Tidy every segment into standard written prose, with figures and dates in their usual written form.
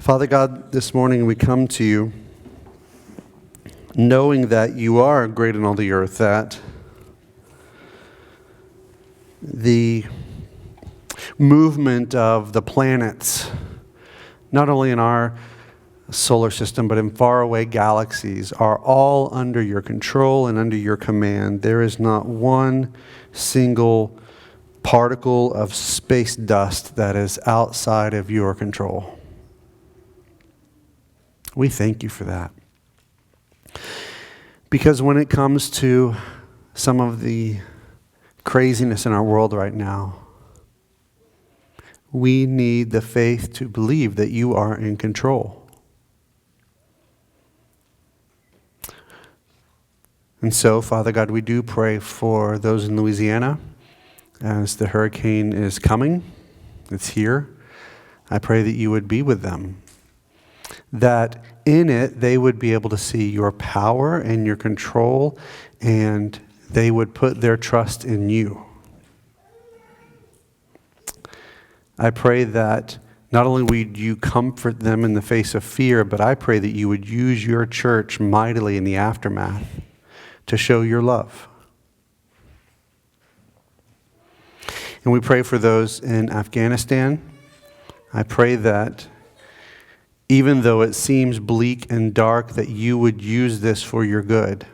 Father God, this morning we come to you knowing that you are great in all the earth, that the movement of the planets, not only in our solar system, but in faraway galaxies, are all under your control and under your command. There is not one single particle of space dust that is outside of your control. We thank you for that. Because when it comes to some of the craziness in our world right now, we need the faith to believe that you are in control. And so, Father God, we do pray for those in Louisiana as the hurricane is coming. It's here. I pray that you would be with them, that in it they would be able to see your power and your control, and they would put their trust in you. I pray that not only would you comfort them in the face of fear, but I pray that you would use your church mightily in the aftermath to show your love. And we pray for those in Afghanistan. I pray that even though it seems bleak and dark, that you would use this for your good.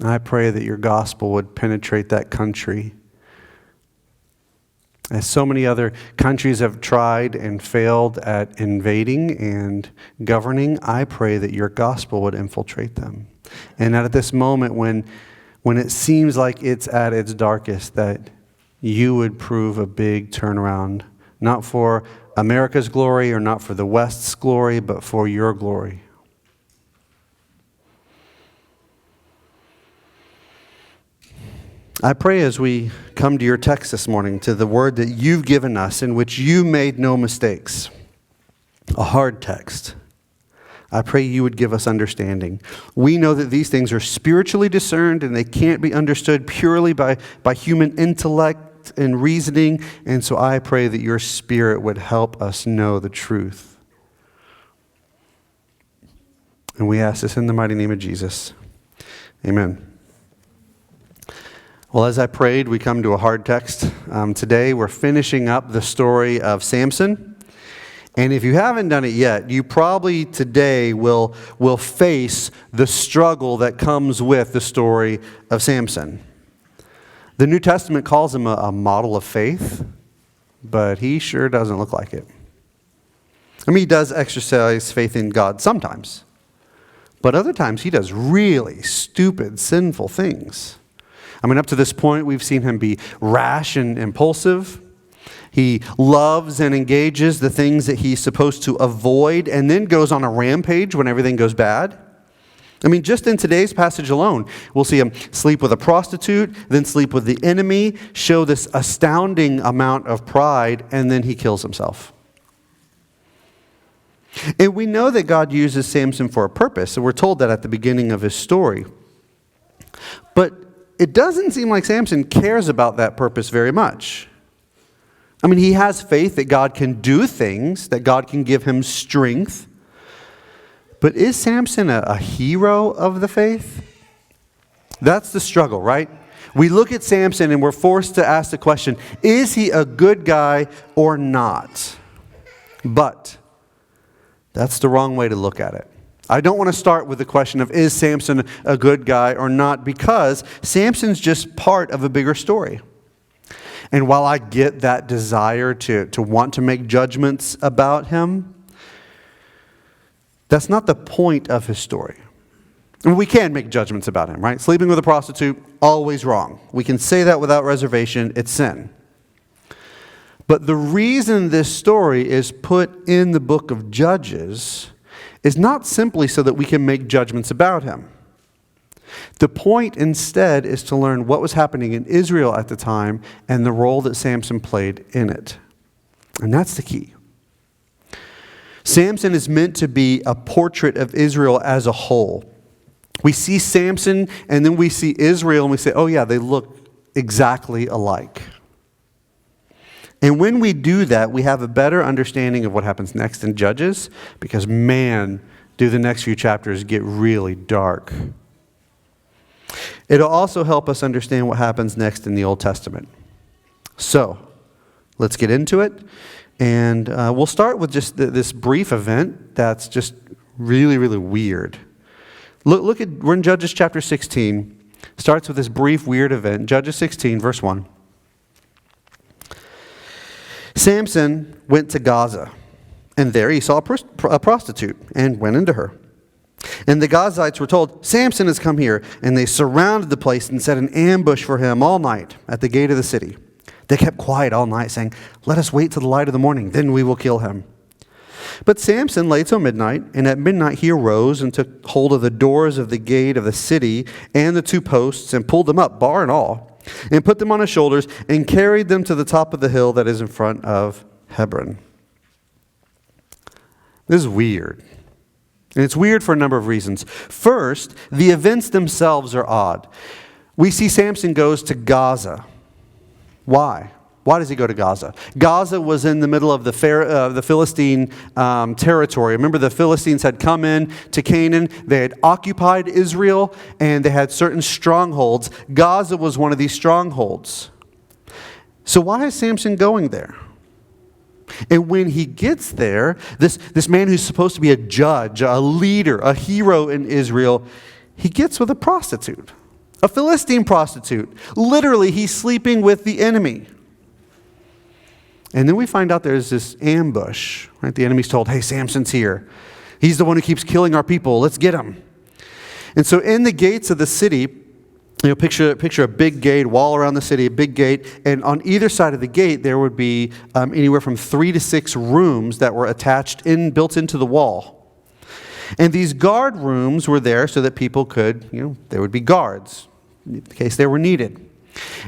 I pray that your gospel would penetrate that country. As so many other countries have tried and failed at invading and governing, I pray that your gospel would infiltrate them. And that at this moment when it seems like it's at its darkest, that you would prove a big turnaround, not for America's glory or not for the West's glory, but for your glory. I pray as we come to your text this morning, to the word that you've given us, in which you made no mistakes, a hard text. I pray you would give us understanding. We know that these things are spiritually discerned and they can't be understood purely by human intellect and reasoning, and so I pray that your Spirit would help us know the truth. And we ask this in the mighty name of Jesus. Amen. Well, as I prayed, we come to a hard text. Today we're finishing up the story of Samson. And if you haven't done it yet, you probably today will face the struggle that comes with the story of Samson. The New Testament calls him a model of faith, but he sure doesn't look like it. I mean, he does exercise faith in God sometimes, but other times he does really stupid, sinful things. I mean, up to this point, we've seen him be rash and impulsive. He loves and engages the things that he's supposed to avoid, and then goes on a rampage when everything goes bad. I mean, just in today's passage alone, we'll see him sleep with a prostitute, then sleep with the enemy, show this astounding amount of pride, and then he kills himself. And we know that God uses Samson for a purpose, and we're told that at the beginning of his story. But it doesn't seem like Samson cares about that purpose very much. I mean, he has faith that God can do things, that God can give him strength. But is Samson a hero of the faith? That's the struggle, right? We look at Samson and we're forced to ask the question, is he a good guy or not? But that's the wrong way to look at it. I don't want to start with the question of, is Samson a good guy or not? Because Samson's just part of a bigger story. And while I get that desire to want to make judgments about him, that's not the point of his story. I mean, we can make judgments about him, right? Sleeping with a prostitute, always wrong. We can say that without reservation, it's sin. But the reason this story is put in the book of Judges is not simply so that we can make judgments about him. The point instead is to learn what was happening in Israel at the time and the role that Samson played in it. And that's the key. Samson is meant to be a portrait of Israel as a whole. We see Samson and then we see Israel and we say, oh yeah, they look exactly alike. And when we do that, we have a better understanding of what happens next in Judges, because man, do the next few chapters get really dark. It'll also help us understand what happens next in the Old Testament. So, let's get into it. And we'll start with just this brief event that's just really, really weird. We're in Judges chapter 16. Starts with this brief, weird event. Judges 16, verse 1. Samson went to Gaza, and there he saw a prostitute and went into her. And the Gazites were told, "Samson has come here." And they surrounded the place and set an ambush for him all night at the gate of the city. They kept quiet all night, saying, "Let us wait till the light of the morning, then we will kill him." But Samson lay till midnight, and at midnight he arose and took hold of the doors of the gate of the city and the two posts, and pulled them up, bar and all, and put them on his shoulders, and carried them to the top of the hill that is in front of Hebron. This is weird. And it's weird for a number of reasons. First, the events themselves are odd. We see Samson goes to Gaza. Why? Why does he go to Gaza? Gaza was in the middle of the Philistine territory. Remember, the Philistines had come in to Canaan. They had occupied Israel, and they had certain strongholds. Gaza was one of these strongholds. So why is Samson going there? And when he gets there, this man who's supposed to be a judge, a leader, a hero in Israel, he gets with a prostitute, a Philistine prostitute. Literally, he's sleeping with the enemy. And then we find out there's this ambush. Right? The enemy's told, "Hey, Samson's here. He's the one who keeps killing our people. Let's get him." And so in the gates of the city, picture a big gate, wall around the city, a big gate, and on either side of the gate there would be anywhere from 3 to 6 rooms that were built into the wall. And these guard rooms were there so that people could, there would be guards in case they were needed.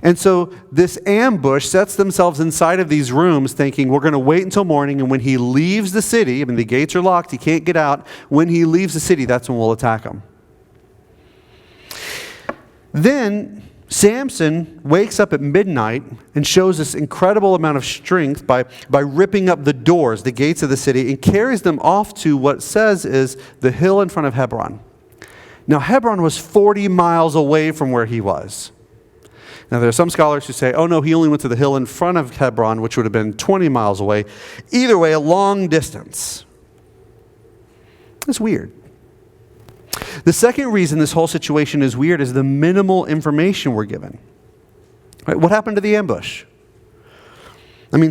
And so this ambush sets themselves inside of these rooms thinking, we're going to wait until morning, and when he leaves the city, the gates are locked, he can't get out. When he leaves the city, that's when we'll attack him. Then Samson wakes up at midnight and shows this incredible amount of strength by ripping up the doors, the gates of the city, and carries them off to what says is the hill in front of Hebron. Now, Hebron was 40 miles away from where he was. Now, there are some scholars who say, oh no, he only went to the hill in front of Hebron, which would have been 20 miles away. Either way, a long distance. It's weird. The second reason this whole situation is weird is the minimal information we're given. Right? What happened to the ambush?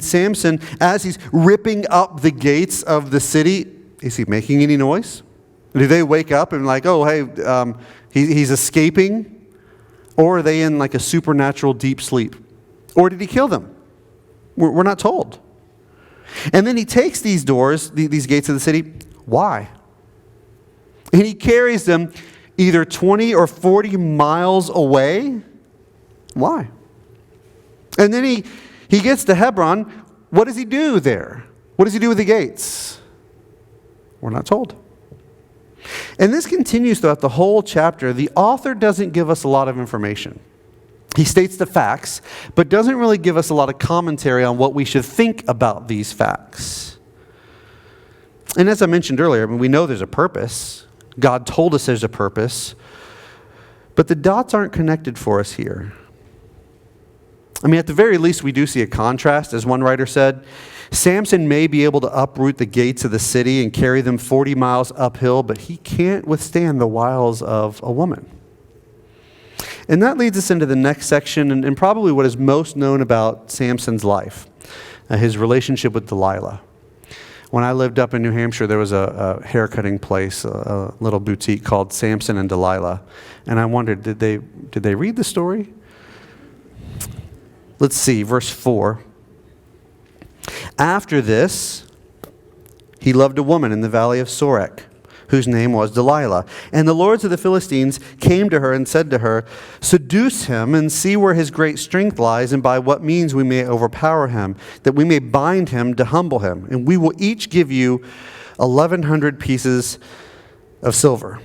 Samson, as he's ripping up the gates of the city, is he making any noise? Do they wake up and oh, hey, he's escaping? Or are they in a supernatural deep sleep? Or did he kill them? We're not told. And then he takes these doors, these gates of the city. Why? And he carries them either 20 or 40 miles away. Why? And then he gets to Hebron. What does he do there? What does he do with the gates? We're not told. And this continues throughout the whole chapter. The author doesn't give us a lot of information. He states the facts, but doesn't really give us a lot of commentary on what we should think about these facts. And as I mentioned earlier, we know there's a purpose. God told us there's a purpose. But the dots aren't connected for us here. At the very least, we do see a contrast. As one writer said, Samson may be able to uproot the gates of the city and carry them 40 miles uphill, but he can't withstand the wiles of a woman. And that leads us into the next section, and probably what is most known about Samson's life, his relationship with Delilah. When I lived up in New Hampshire, there was a haircutting place, a little boutique called Samson and Delilah. And I wondered, did they read the story? Let's see, verse 4. After this, he loved a woman in the valley of Sorek, whose name was Delilah. And the lords of the Philistines came to her and said to her, "Seduce him and see where his great strength lies, and by what means we may overpower him, that we may bind him to humble him. And we will each give you 1,100 pieces of silver."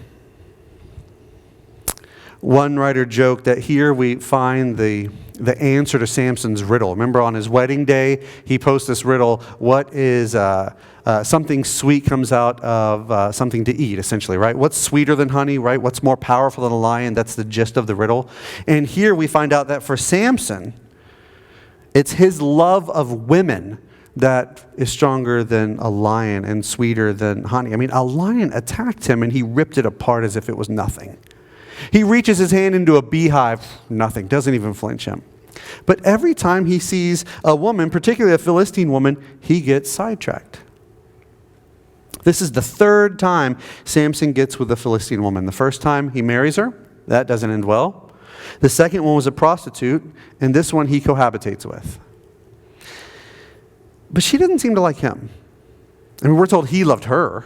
One writer joked that here we find the answer to Samson's riddle. Remember, on his wedding day, he posed this riddle: what is something sweet comes out of something to eat, essentially, right? What's sweeter than honey, right? What's more powerful than a lion? That's the gist of the riddle. And here we find out that for Samson, it's his love of women that is stronger than a lion and sweeter than honey. I mean, a lion attacked him and he ripped it apart as if it was nothing. He reaches his hand into a beehive, nothing, doesn't even flinch him. But every time he sees a woman, particularly a Philistine woman, he gets sidetracked. This is the third time Samson gets with a Philistine woman. The first time he marries her, that doesn't end well. The second one was a prostitute, and this one he cohabitates with. But she doesn't seem to like him. I mean, we're told he loved her.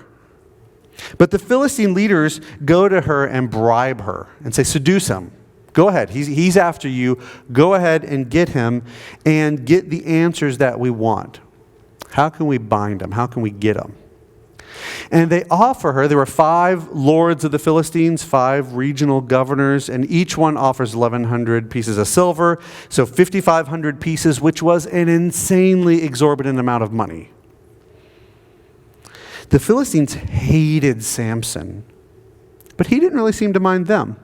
But the Philistine leaders go to her and bribe her and say, seduce him. Go ahead. He's after you. Go ahead and get him and get the answers that we want. How can we bind him? How can we get him? And they offer her, there were 5 lords of the Philistines, 5 regional governors, and each one offers 1,100 pieces of silver, so 5,500 pieces, which was an insanely exorbitant amount of money. The Philistines hated Samson, but he didn't really seem to mind them.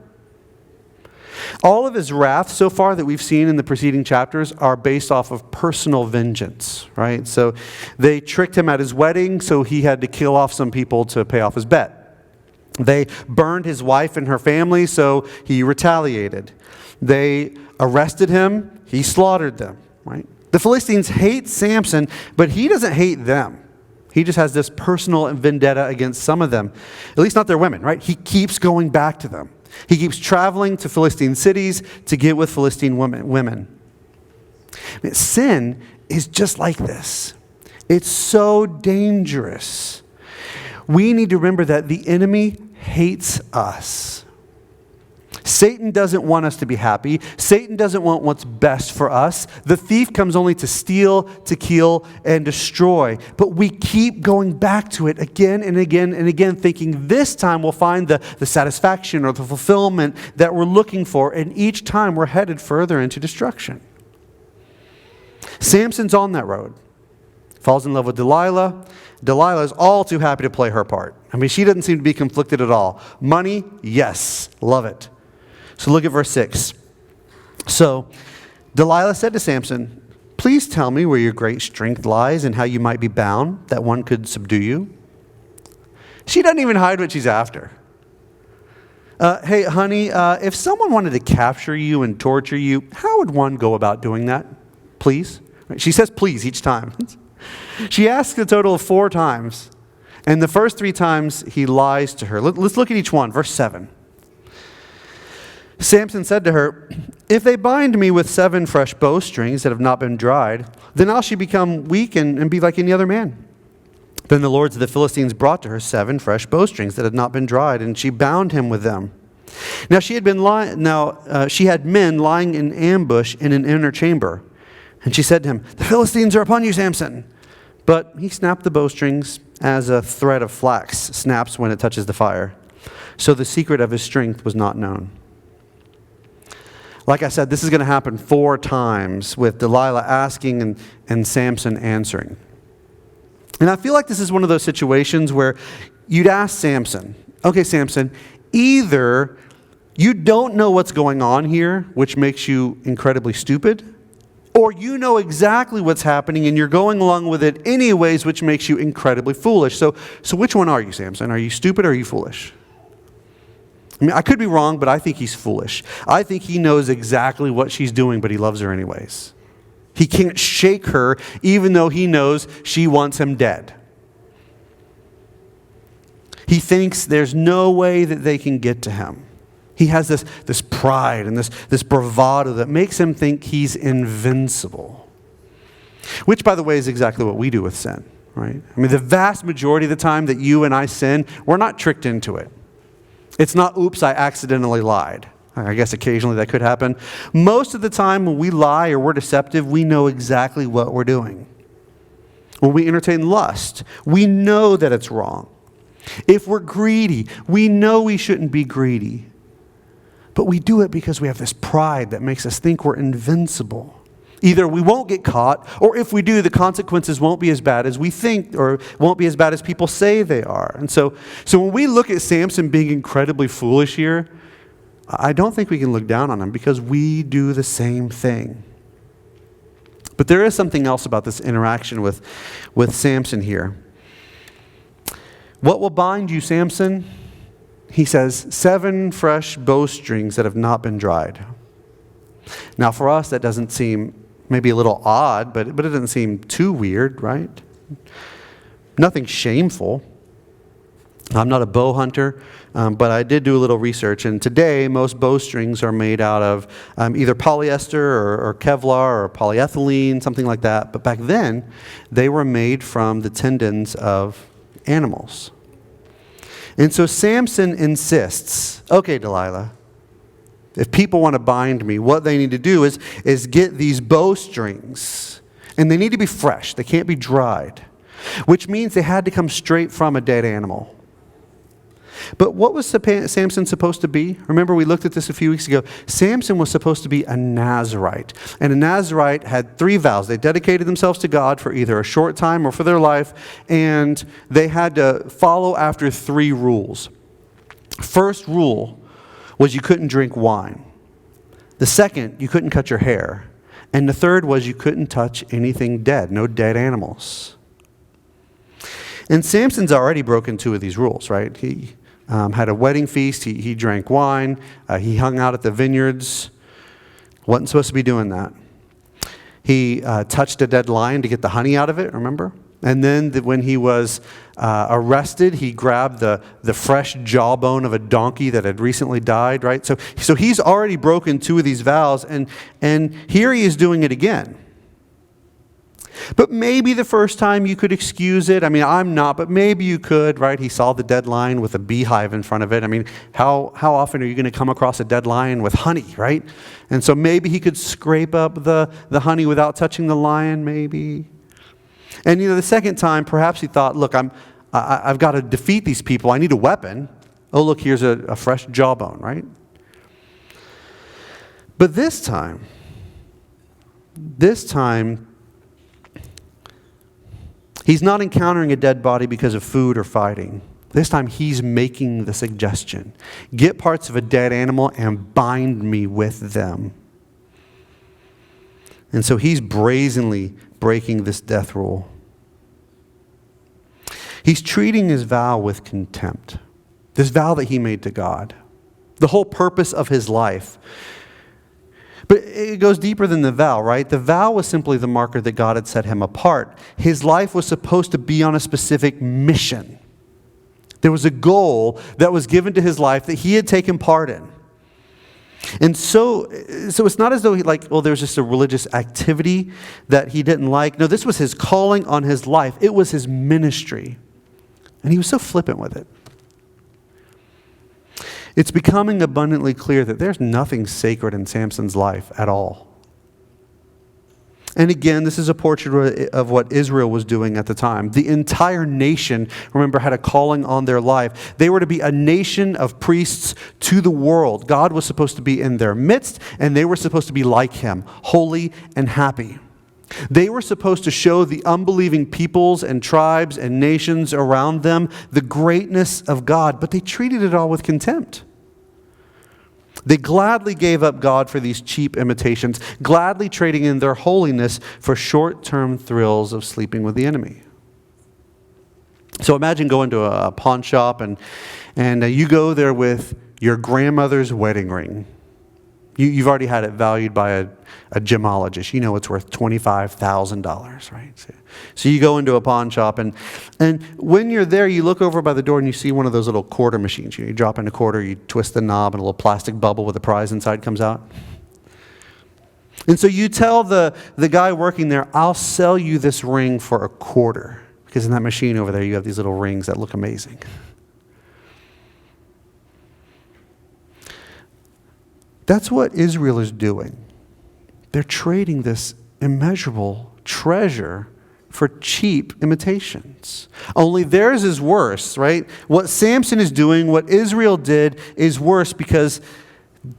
All of his wrath so far that we've seen in the preceding chapters are based off of personal vengeance, right? So they tricked him at his wedding, so he had to kill off some people to pay off his bet. They burned his wife and her family, so he retaliated. They arrested him, he slaughtered them, right? The Philistines hate Samson, but he doesn't hate them. He just has this personal vendetta against some of them, at least not their women, right? He keeps going back to them. He keeps traveling to Philistine cities to get with Philistine women. I mean, sin is just like this. It's so dangerous. We need to remember that the enemy hates us. Satan doesn't want us to be happy. Satan doesn't want what's best for us. The thief comes only to steal, to kill, and destroy. But we keep going back to it again and again and again, thinking this time we'll find the satisfaction or the fulfillment that we're looking for. And each time we're headed further into destruction. Samson's on that road. Falls in love with Delilah. Delilah is all too happy to play her part. I mean, she doesn't seem to be conflicted at all. Money, yes, love it. So look at verse 6. So Delilah said to Samson, please tell me where your great strength lies and how you might be bound, that one could subdue you. She doesn't even hide what she's after. Hey, honey, if someone wanted to capture you and torture you, how would one go about doing that? Please? She says please each time. She asks a total of 4 times. And the first 3 times he lies to her. Let's look at each one. Verse 7. Samson said to her, if they bind me with 7 fresh bowstrings that have not been dried, then I shall become weak and be like any other man. Then the lords of the Philistines brought to her 7 fresh bowstrings that had not been dried, and she bound him with them. Now she had men lying in ambush in an inner chamber. And she said to him, the Philistines are upon you, Samson. But he snapped the bowstrings as a thread of flax snaps when it touches the fire. So the secret of his strength was not known. Like I said, this is going to happen 4 times with Delilah asking and Samson answering. And I feel like this is one of those situations where you'd ask Samson, okay, Samson, either you don't know what's going on here, which makes you incredibly stupid, or you know exactly what's happening and you're going along with it anyways, which makes you incredibly foolish. So which one are you, Samson? Are you stupid or are you foolish? I mean, I could be wrong, but I think he's foolish. I think he knows exactly what she's doing, but he loves her anyways. He can't shake her, even though he knows she wants him dead. He thinks there's no way that they can get to him. He has this pride and this bravado that makes him think he's invincible. Which, by the way, is exactly what we do with sin, right? I mean, the vast majority of the time that you and I sin, we're not tricked into it. It's not, oops, I accidentally lied. I guess occasionally that could happen. Most of the time when we lie or we're deceptive, we know exactly what we're doing. When we entertain lust, we know that it's wrong. If we're greedy, we know we shouldn't be greedy. But we do it because we have this pride that makes us think we're invincible. Either we won't get caught, or if we do, the consequences won't be as bad as we think, or won't be as bad as people say they are. And so when we look at Samson being incredibly foolish here, I don't think we can look down on him because we do the same thing. But there is something else about this interaction with Samson here. What will bind you, Samson? He says, 7 fresh bowstrings that have not been dried. Now for us, that doesn't seem maybe a little odd, but it doesn't seem too weird, right? Nothing shameful. I'm not a bow hunter, but I did do a little research, and today most bowstrings are made out of either polyester or Kevlar or polyethylene, something like that. But back then, they were made from the tendons of animals. And so Samson insists, okay, Delilah, if people want to bind me, what they need to do is get these bowstrings, and they need to be fresh. They can't be dried, which means they had to come straight from a dead animal. But what was Samson supposed to be? Remember, we looked at this a few weeks ago. Samson was supposed to be a Nazarite. And a Nazarite had 3 vows. They dedicated themselves to God for either a short time or for their life, and they had to follow after 3 rules. First rule was you couldn't drink wine. The second, you couldn't cut your hair. And the third was you couldn't touch anything dead, no dead animals. And Samson's already broken 2 of these rules, right? He had a wedding feast. He drank wine. He hung out at the vineyards. Wasn't supposed to be doing that. He touched a dead lion to get the honey out of it, remember? And then when he was arrested, he grabbed the fresh jawbone of a donkey that had recently died, right? So he's already broken 2 of these vows, and here he is doing it again. But maybe the first time you could excuse it. I mean, I'm not, but maybe you could, right? He saw the dead lion with a beehive in front of it. I mean, how often are you going to come across a dead lion with honey, right? And so maybe he could scrape up the honey without touching the lion, maybe. And the second time, perhaps he thought, look, I've got to defeat these people. I need a weapon. Oh, look, here's a fresh jawbone, right? But this time, he's not encountering a dead body because of food or fighting. This time he's making the suggestion. Get parts of a dead animal and bind me with them. And so he's brazenly breaking this death rule. He's treating his vow with contempt. This vow that he made to God. The whole purpose of his life. But it goes deeper than the vow, right? The vow was simply the marker that God had set him apart. His life was supposed to be on a specific mission. There was a goal that was given to his life that he had taken part in. And so it's not as though there's just a religious activity that he didn't like. No, this was his calling on his life. It was his ministry. And he was so flippant with it. It's becoming abundantly clear that there's nothing sacred in Samson's life at all. And again, this is a portrait of what Israel was doing at the time. The entire nation, remember, had a calling on their life. They were to be a nation of priests to the world. God was supposed to be in their midst, and they were supposed to be like him, holy and happy. They were supposed to show the unbelieving peoples and tribes and nations around them the greatness of God, but they treated it all with contempt. They gladly gave up God for these cheap imitations, gladly trading in their holiness for short-term thrills of sleeping with the enemy. So imagine going to a pawn shop and you go there with your grandmother's wedding ring. You've already had it valued by a gemologist. You know it's worth $25,000, right? So you go into a pawn shop, and when you're there, you look over by the door and you see one of those little quarter machines. You drop in a quarter, you twist the knob, and a little plastic bubble with a prize inside comes out. And so you tell the guy working there, I'll sell you this ring for a quarter. Because in that machine over there, you have these little rings that look amazing. That's what Israel is doing. They're trading this immeasurable treasure for cheap imitations. Only theirs is worse, right? What Samson is doing, what Israel did, is worse because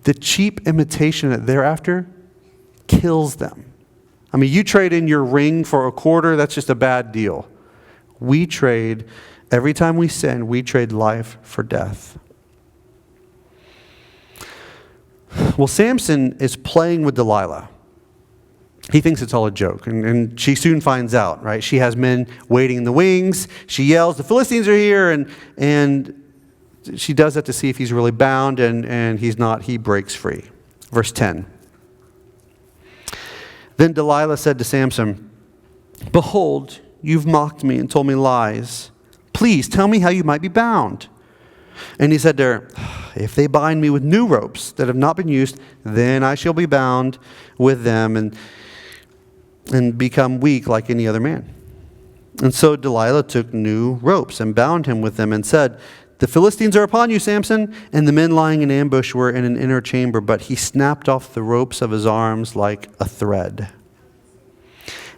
the cheap imitation that they're after kills them. I mean, you trade in your ring for a quarter, that's just a bad deal. We trade, every time we sin, we trade life for death. Well, Samson is playing with Delilah. He thinks it's all a joke, and she soon finds out, right? She has men waiting in the wings. She yells, "The Philistines are here!" And she does that to see if he's really bound, and he's not. He breaks free. Verse 10. Then Delilah said to Samson, "Behold, you've mocked me and told me lies. Please tell me how you might be bound." And he said to her, "If they bind me with new ropes that have not been used, then I shall be bound with them and become weak like any other man." And so Delilah took new ropes and bound him with them and said, "The Philistines are upon you, Samson." And the men lying in ambush were in an inner chamber, but he snapped off the ropes of his arms like a thread.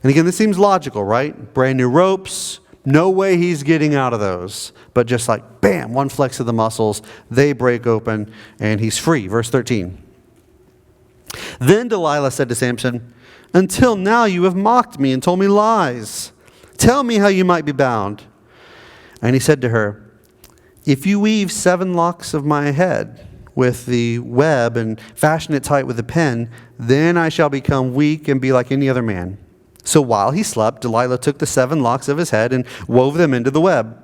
And again, this seems logical, right? Brand new ropes. No way he's getting out of those. But just like, bam, one flex of the muscles, they break open, and he's free. Verse 13. Then Delilah said to Samson, "Until now you have mocked me and told me lies. Tell me how you might be bound." And he said to her, "If you weave 7 locks of my head with the web and fashion it tight with a pin, then I shall become weak and be like any other man." So while he slept, Delilah took the 7 locks of his head and wove them into the web.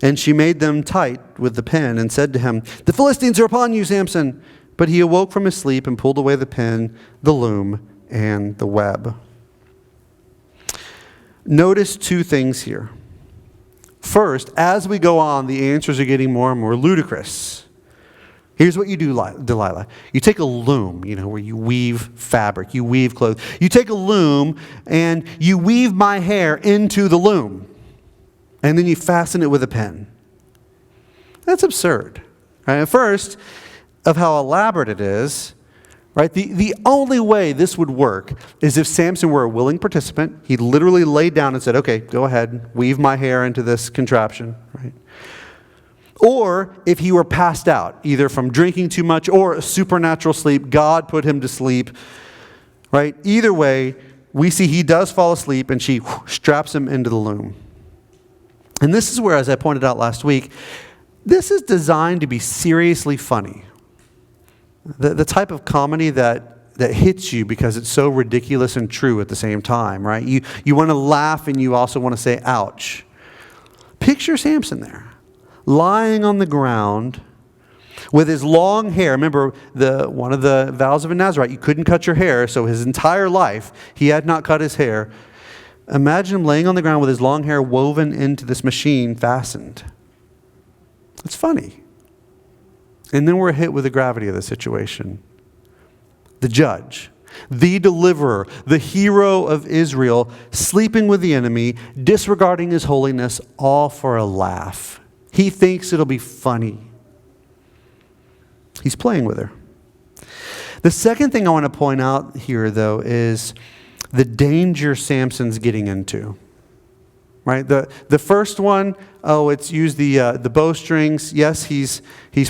And she made them tight with the pin and said to him, "The Philistines are upon you, Samson." But he awoke from his sleep and pulled away the pin, the loom, and the web. Notice 2 things here. First, as we go on, the answers are getting more and more ludicrous. Here's what you do, Delilah. You take a loom, where you weave fabric, you weave clothes. You take a loom and you weave my hair into the loom. And then you fasten it with a pin. That's absurd. Right? At first, of how elaborate it is, right? The only way this would work is if Samson were a willing participant. He literally laid down and said, "Okay, go ahead, weave my hair into this contraption." Right? Or if he were passed out, either from drinking too much or a supernatural sleep, God put him to sleep. Right? Either way, we see he does fall asleep and she straps him into the loom. And this is where, as I pointed out last week, this is designed to be seriously funny. The type of comedy that hits you because it's so ridiculous and true at the same time, right? You want to laugh and you also want to say, ouch. Picture Samson there, lying on the ground with his long hair. Remember, one of the vows of a Nazarite, you couldn't cut your hair, so his entire life he had not cut his hair. Imagine him laying on the ground with his long hair woven into this machine, fastened. It's funny. And then we're hit with the gravity of the situation. The judge, the deliverer, the hero of Israel, sleeping with the enemy, disregarding his holiness, all for a laugh. He thinks it'll be funny. He's playing with her. The second thing I want to point out here, though, is the danger Samson's getting into. Right? The first one, it's use the bowstrings. Yes, he's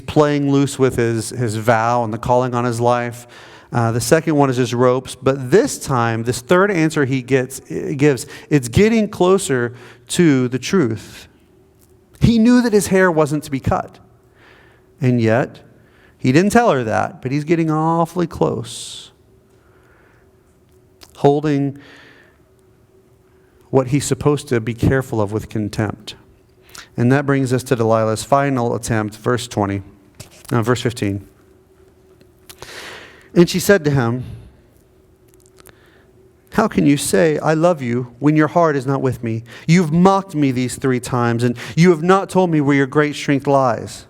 playing loose with his vow and the calling on his life. The second one is his ropes. But this time, this third answer he gives, it's getting closer to the truth. He knew that his hair wasn't to be cut. And yet, he didn't tell her that, but he's getting awfully close. Holding what he's supposed to be careful of with contempt. And that brings us to Delilah's final attempt, verse 15. And she said to him, "How can you say, 'I love you,' when your heart is not with me? You've mocked me these 3 times, and you have not told me where your great strength lies."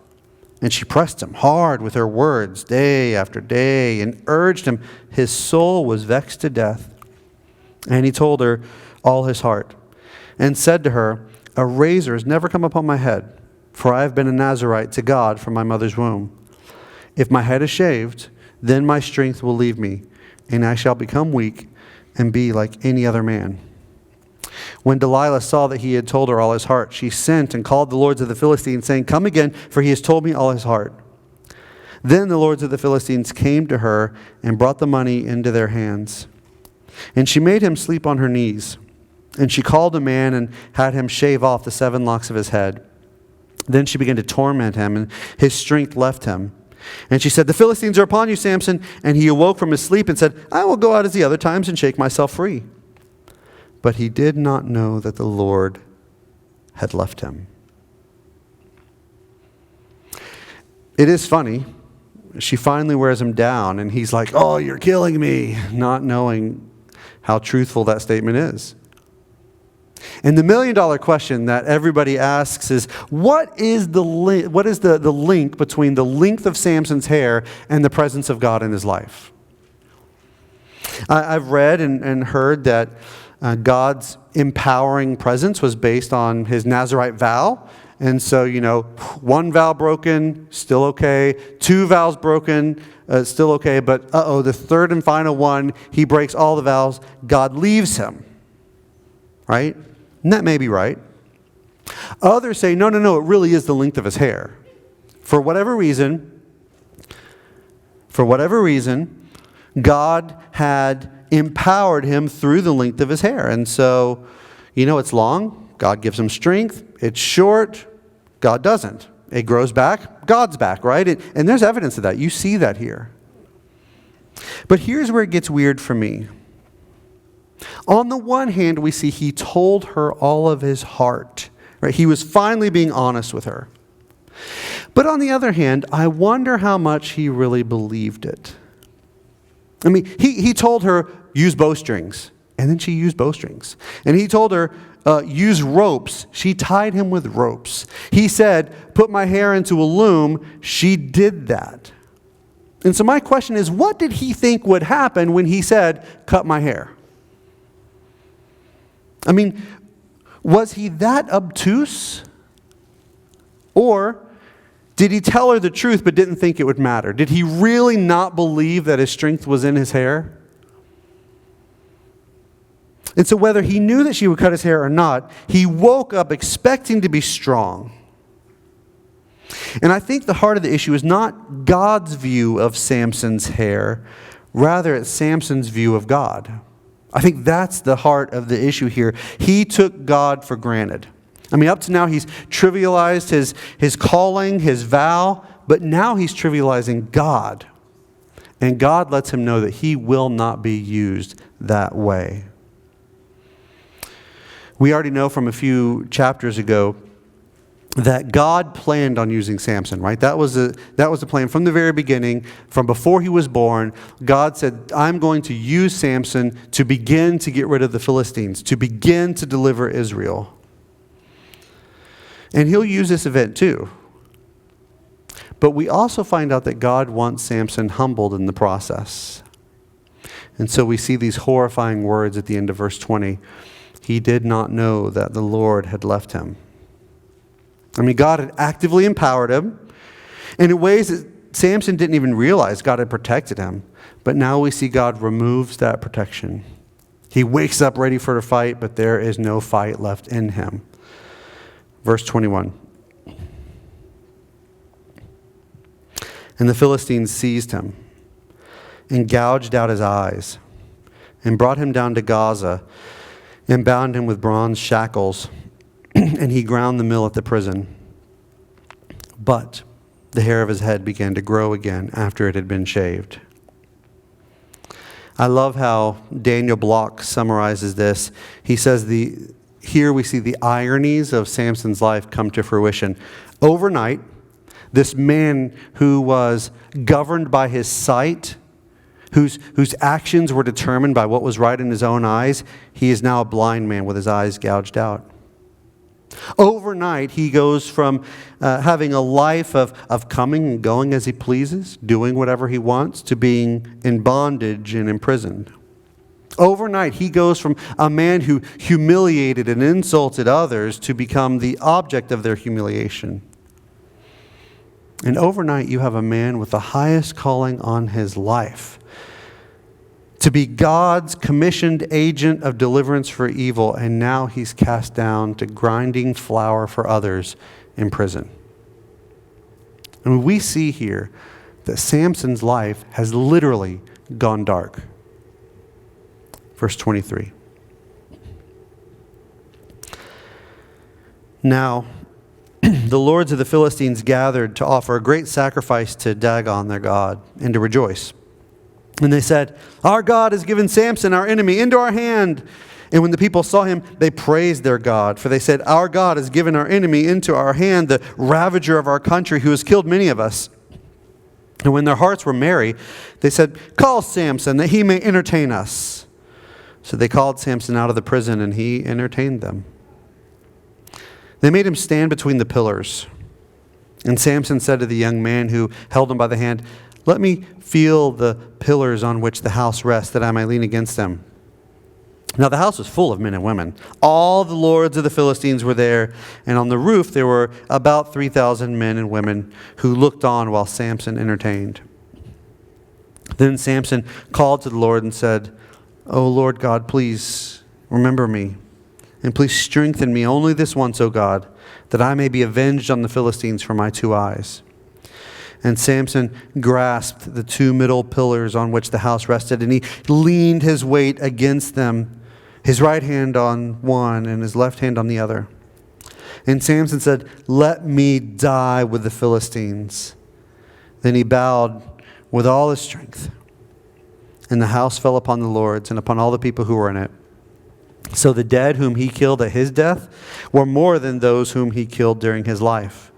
And she pressed him hard with her words day after day and urged him. His soul was vexed to death. And he told her all his heart and said to her, "A razor has never come upon my head, for I have been a Nazarite to God from my mother's womb. If my head is shaved, then my strength will leave me, and I shall become weak and be like any other man." When Delilah saw that he had told her all his heart, she sent and called the lords of the Philistines, saying, "Come again, for he has told me all his heart." Then the lords of the Philistines came to her and brought the money into their hands. And she made him sleep on her knees. And she called a man and had him shave off the 7 locks of his head. Then she began to torment him, and his strength left him. And she said, "The Philistines are upon you, Samson." And he awoke from his sleep and said, "I will go out as the other times and shake myself free." But he did not know that the Lord had left him. It is funny. She finally wears him down, and he's like, "Oh, you're killing me," not knowing how truthful that statement is. And the million-dollar question that everybody asks is, what is the link between the length of Samson's hair and the presence of God in his life? I've read and heard that God's empowering presence was based on his Nazarite vow. And so, 1 vow broken, still okay. 2 vows broken, still okay. But the third and final one, he breaks all the vows. God leaves him. Right? And that may be right. Others say, no, it really is the length of his hair. For whatever reason, God had empowered him through the length of his hair. And so, it's long. God gives him strength. It's short. God doesn't. It grows back. God's back, right? And there's evidence of that. You see that here. But here's where it gets weird for me. On the one hand, we see he told her all of his heart. Right? He was finally being honest with her. But on the other hand, I wonder how much he really believed it. I mean, he told her, use bowstrings. And then she used bowstrings. And he told her, use ropes. She tied him with ropes. He said, put my hair into a loom. She did that. And so my question is, what did he think would happen when he said, cut my hair? I mean, was he that obtuse? Or did he tell her the truth but didn't think it would matter? Did he really not believe that his strength was in his hair? And so whether he knew that she would cut his hair or not, he woke up expecting to be strong. And I think the heart of the issue is not God's view of Samson's hair, rather it's Samson's view of God. I think that's the heart of the issue here. He took God for granted. I mean, up to now he's trivialized his calling, his vow, but now he's trivializing God. And God lets him know that he will not be used that way. We already know from a few chapters ago that God planned on using Samson, right? That was the plan from the very beginning, from before he was born. God said, I'm going to use Samson to begin to get rid of the Philistines, to begin to deliver Israel. And he'll use this event too. But we also find out that God wants Samson humbled in the process. And so we see these horrifying words at the end of verse 20. He did not know that the Lord had left him. I mean, God had actively empowered him. And in ways that Samson didn't even realize God had protected him. But now we see God removes that protection. He wakes up ready for a fight, but there is no fight left in him. Verse 21. And the Philistines seized him and gouged out his eyes and brought him down to Gaza and bound him with bronze shackles. And he ground the mill at the prison. But the hair of his head began to grow again after it had been shaved. I love how Daniel Block summarizes this. He says, here we see the ironies of Samson's life come to fruition. Overnight, this man who was governed by his sight, whose actions were determined by what was right in his own eyes, he is now a blind man with his eyes gouged out. Overnight, he goes from having a life of coming and going as he pleases, doing whatever he wants, to being in bondage and imprisoned. Overnight, he goes from a man who humiliated and insulted others to become the object of their humiliation. And overnight, you have a man with the highest calling on his life to be God's commissioned agent of deliverance for evil, and now he's cast down to grinding flour for others in prison. And we see here that Samson's life has literally gone dark. Verse 23. Now, the lords of the Philistines gathered to offer a great sacrifice to Dagon, their god, and to rejoice. And they said, "Our God has given Samson, our enemy, into our hand." And when the people saw him, they praised their God. For they said, "Our God has given our enemy into our hand, the ravager of our country, who has killed many of us." And when their hearts were merry, they said, "Call Samson, that he may entertain us." So they called Samson out of the prison, and he entertained them. They made him stand between the pillars. And Samson said to the young man who held him by the hand, "Let me feel the pillars on which the house rests, that I may lean against them." Now the house was full of men and women. All the lords of the Philistines were there, and on the roof there were about 3,000 men and women who looked on while Samson entertained. Then Samson called to the Lord and said, "O Lord God, please remember me, and please strengthen me only this once, O God, that I may be avenged on the Philistines for my 2 eyes." And Samson grasped the 2 middle pillars on which the house rested, and he leaned his weight against them, his right hand on one and his left hand on the other. And Samson said, "Let me die with the Philistines." Then he bowed with all his strength, and the house fell upon the lords and upon all the people who were in it. So the dead whom he killed at his death were more than those whom he killed during his life.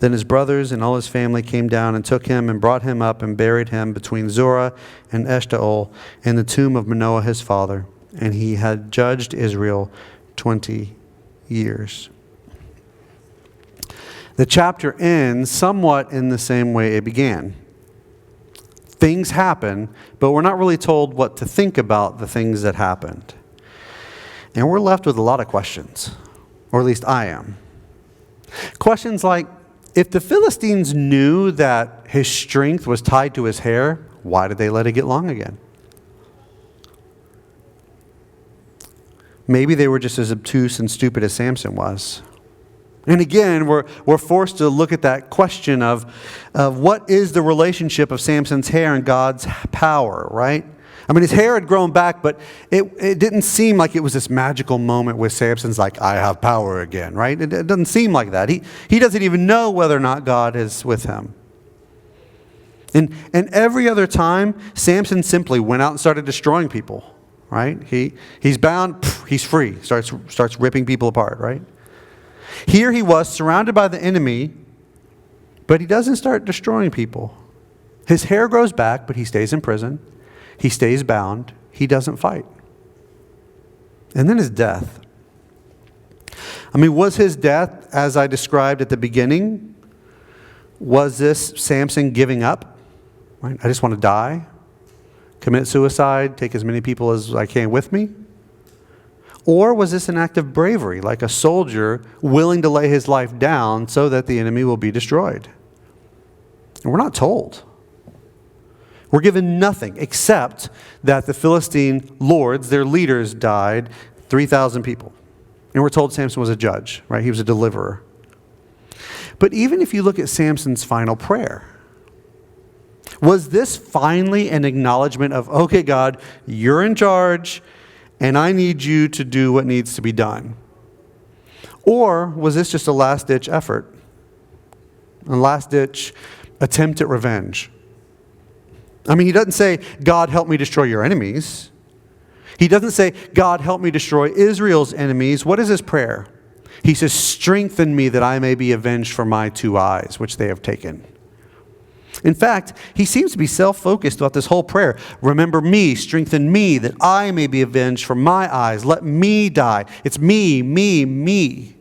Then his brothers and all his family came down and took him and brought him up and buried him between Zorah and Eshtaol in the tomb of Manoah his father. And he had judged Israel 20 years. The chapter ends somewhat in the same way it began. Things happen, but we're not really told what to think about the things that happened. And we're left with a lot of questions, or at least I am. Questions like, if the Philistines knew that his strength was tied to his hair, why did they let it get long again? Maybe they were just as obtuse and stupid as Samson was. And again, we're forced to look at that question of what is the relationship of Samson's hair and God's power, right? I mean, his hair had grown back, but it didn't seem like it was this magical moment where Samson's like, "I have power again," right? It doesn't seem like that. He doesn't even know whether or not God is with him. And every other time, Samson simply went out and started destroying people, right? He's bound, he's free, starts ripping people apart, right? Here he was surrounded by the enemy, but he doesn't start destroying people. His hair grows back, but he stays in prison. He stays bound. He doesn't fight. And then his death. I mean, was his death, as I described at the beginning, was this Samson giving up? Right? I just want to die, commit suicide, take as many people as I can with me? Or was this an act of bravery, like a soldier willing to lay his life down so that the enemy will be destroyed? And we're not told. We're given nothing except that the Philistine lords, their leaders, died, 3,000 people. And we're told Samson was a judge, right? He was a deliverer. But even if you look at Samson's final prayer, was this finally an acknowledgement of, okay, God, you're in charge, and I need you to do what needs to be done? Or was this just a last-ditch effort? A last-ditch attempt at revenge? I mean, he doesn't say, "God, help me destroy your enemies." He doesn't say, "God, help me destroy Israel's enemies." What is his prayer? He says, "Strengthen me that I may be avenged for my 2 eyes, which they have taken." In fact, he seems to be self-focused throughout this whole prayer. Remember me, strengthen me, that I may be avenged for my eyes. Let me die. It's me, me, me.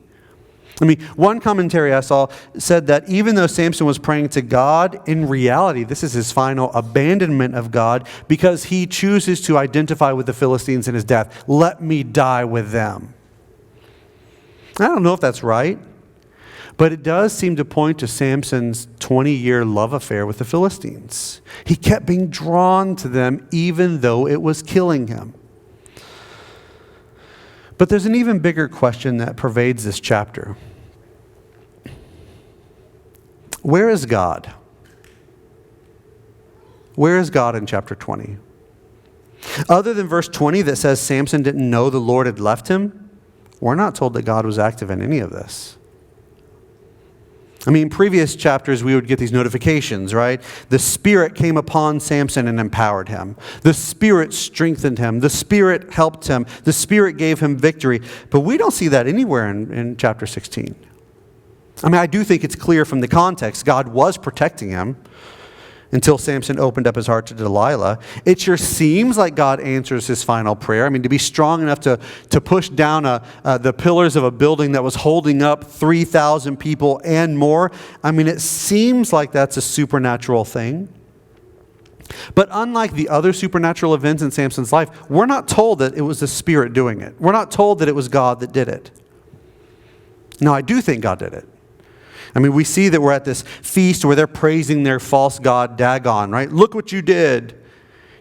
I mean, one commentary I saw said that even though Samson was praying to God, in reality, this is his final abandonment of God because he chooses to identify with the Philistines in his death. Let me die with them. I don't know if that's right, but it does seem to point to Samson's 20-year love affair with the Philistines. He kept being drawn to them even though it was killing him. But there's an even bigger question that pervades this chapter. Where is God? Where is God in chapter 20? Other than verse 20 that says Samson didn't know the Lord had left him, we're not told that God was active in any of this. I mean, in previous chapters, we would get these notifications, right? The Spirit came upon Samson and empowered him. The Spirit strengthened him. The Spirit helped him. The Spirit gave him victory. But we don't see that anywhere in chapter 16. I mean, I do think it's clear from the context. God was protecting him until Samson opened up his heart to Delilah. It sure seems like God answers his final prayer. I mean, to be strong enough to push down the pillars of a building that was holding up 3,000 people and more. I mean, it seems like that's a supernatural thing. But unlike the other supernatural events in Samson's life, we're not told that it was the Spirit doing it. We're not told that it was God that did it. Now, I do think God did it. I mean, we see that we're at this feast where they're praising their false god Dagon, right? Look what you did.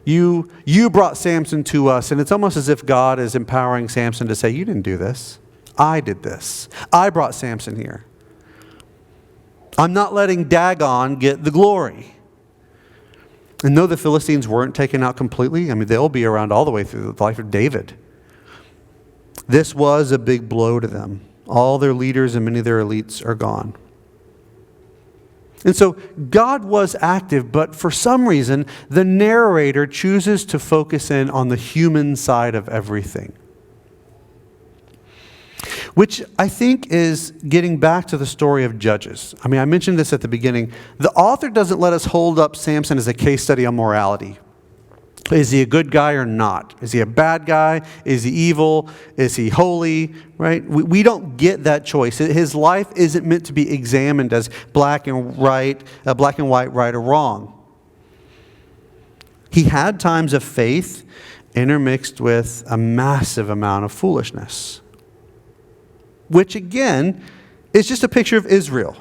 You brought Samson to us. And it's almost as if God is empowering Samson to say, you didn't do this. I did this. I brought Samson here. I'm not letting Dagon get the glory. And though the Philistines weren't taken out completely, I mean, they'll be around all the way through the life of David. This was a big blow to them. All their leaders and many of their elites are gone. And so God was active, but for some reason, the narrator chooses to focus in on the human side of everything. Which I think is getting back to the story of Judges. I mean, I mentioned this at the beginning. The author doesn't let us hold up Samson as a case study on morality. Is he a good guy or not? Is he a bad guy? Is he evil? Is he holy? Right? We don't get that choice. His life isn't meant to be examined as black and white, right or wrong. He had times of faith intermixed with a massive amount of foolishness, which again is just a picture of Israel.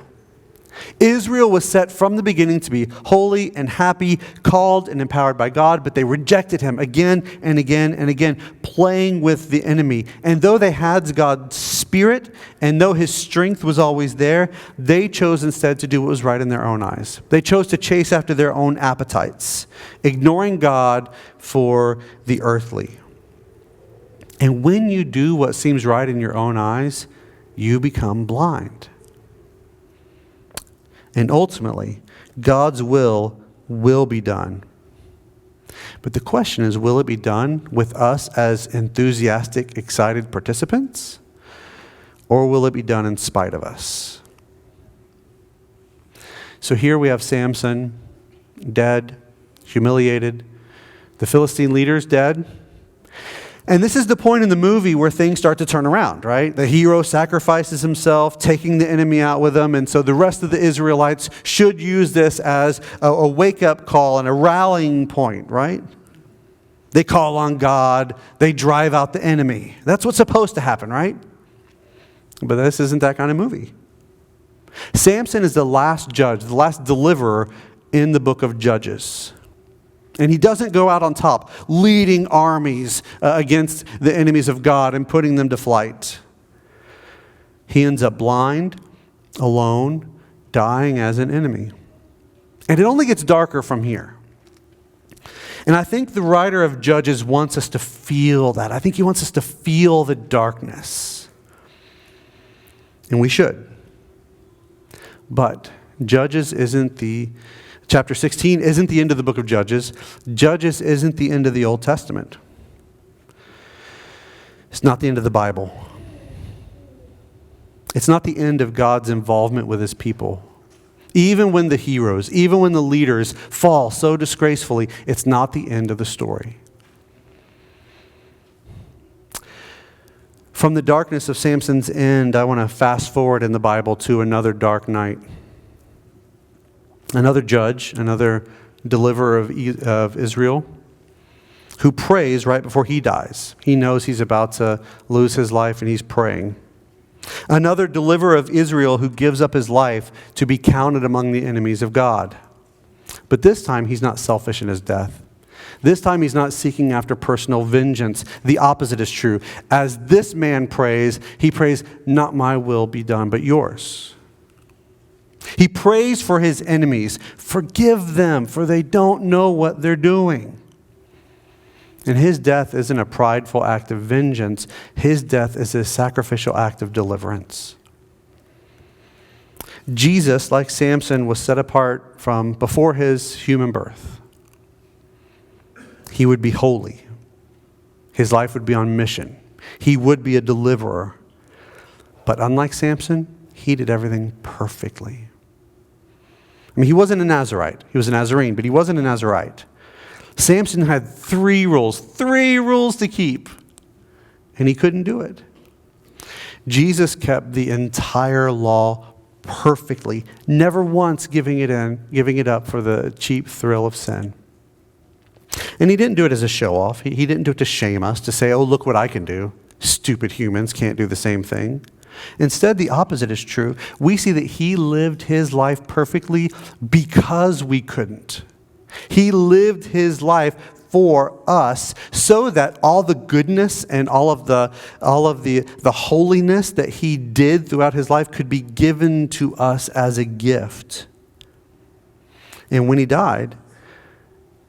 Israel was set from the beginning to be holy and happy, called and empowered by God, but they rejected him again and again and again, playing with the enemy. And though they had God's Spirit, and though his strength was always there, they chose instead to do what was right in their own eyes. They chose to chase after their own appetites, ignoring God for the earthly. And when you do what seems right in your own eyes, you become blind. And ultimately, God's will be done. But the question is, will it be done with us as enthusiastic, excited participants? Or will it be done in spite of us? So here we have Samson, dead, humiliated. The Philistine leaders, dead. And this is the point in the movie where things start to turn around, right? The hero sacrifices himself, taking the enemy out with him. And so the rest of the Israelites should use this as a wake-up call and a rallying point, right? They call on God. They drive out the enemy. That's what's supposed to happen, right? But this isn't that kind of movie. Samson is the last judge, the last deliverer in the book of Judges. And he doesn't go out on top, leading armies against the enemies of God and putting them to flight. He ends up blind, alone, dying as an enemy. And it only gets darker from here. And I think the writer of Judges wants us to feel that. I think he wants us to feel the darkness. And we should. But Judges Chapter 16 isn't the end of the book of Judges. Judges isn't the end of the Old Testament. It's not the end of the Bible. It's not the end of God's involvement with his people. Even when the heroes, even when the leaders fall so disgracefully, it's not the end of the story. From the darkness of Samson's end, I want to fast forward in the Bible to another dark night. Another judge, another deliverer of Israel, who prays right before he dies. He knows he's about to lose his life and he's praying. Another deliverer of Israel who gives up his life to be counted among the enemies of God. But this time he's not selfish in his death. This time he's not seeking after personal vengeance. The opposite is true. As this man prays, he prays, not my will be done, but yours. He prays for his enemies. Forgive them, for they don't know what they're doing. And his death isn't a prideful act of vengeance. His death is a sacrificial act of deliverance. Jesus, like Samson, was set apart from before his human birth. He would be holy. His life would be on mission. He would be a deliverer. But unlike Samson, he did everything perfectly. I mean, he wasn't a Nazarite. He was a Nazarene, but he wasn't a Nazarite. Samson had three rules to keep, and he couldn't do it. Jesus kept the entire law perfectly, never once giving it up for the cheap thrill of sin. And he didn't do it as a show-off. He didn't do it to shame us, to say, oh, look what I can do. Stupid humans can't do the same thing. Instead, the opposite is true. We see that he lived his life perfectly because we couldn't. He lived his life for us so that all the goodness and all of the holiness that he did throughout his life could be given to us as a gift. And when he died,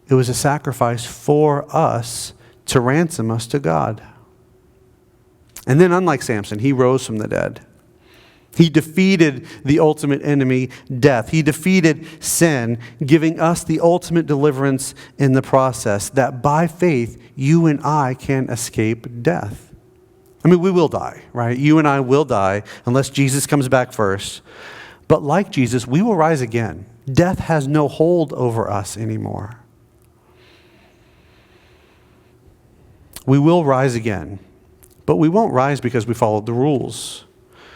it was a sacrifice for us to ransom us to God. And then, unlike Samson, he rose from the dead. He defeated the ultimate enemy, death. He defeated sin, giving us the ultimate deliverance in the process, that by faith, you and I can escape death. I mean, we will die, right? You and I will die unless Jesus comes back first. But like Jesus, we will rise again. Death has no hold over us anymore. We will rise again. But we won't rise because we followed the rules.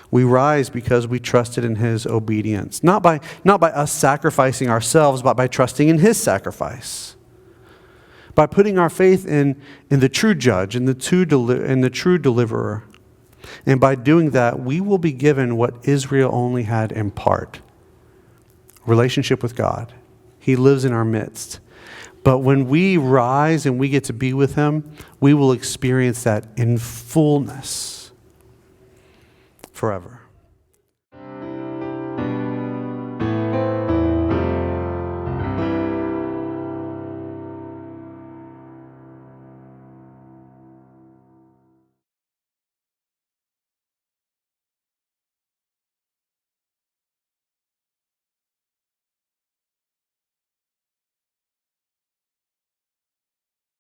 We rise because we trusted in his obedience. Not by us sacrificing ourselves, but by trusting in his sacrifice. By putting our faith in the true judge, in the true deliverer. And by doing that, we will be given what Israel only had in part. Relationship with God. He lives in our midst. But when we rise and we get to be with him, we will experience that in fullness forever.